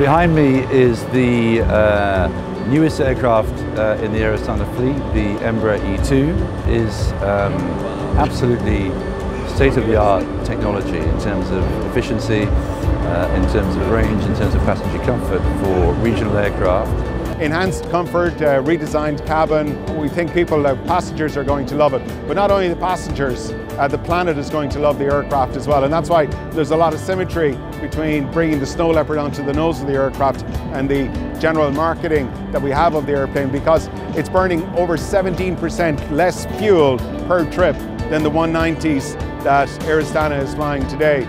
Behind me is the newest aircraft in the Eir Astana fleet, the Embraer E2, is absolutely state-of-the-art technology in terms of efficiency, in terms of range, in terms of passenger comfort for regional aircraft. Enhanced comfort, redesigned cabin. We think passengers are going to love it. But not only the passengers, the planet is going to love the aircraft as well. And that's why there's a lot of symmetry between bringing the snow leopard onto the nose of the aircraft and the general marketing that we have of the airplane, because it's burning over 17% less fuel per trip than the 190s that Eir Astana is flying today.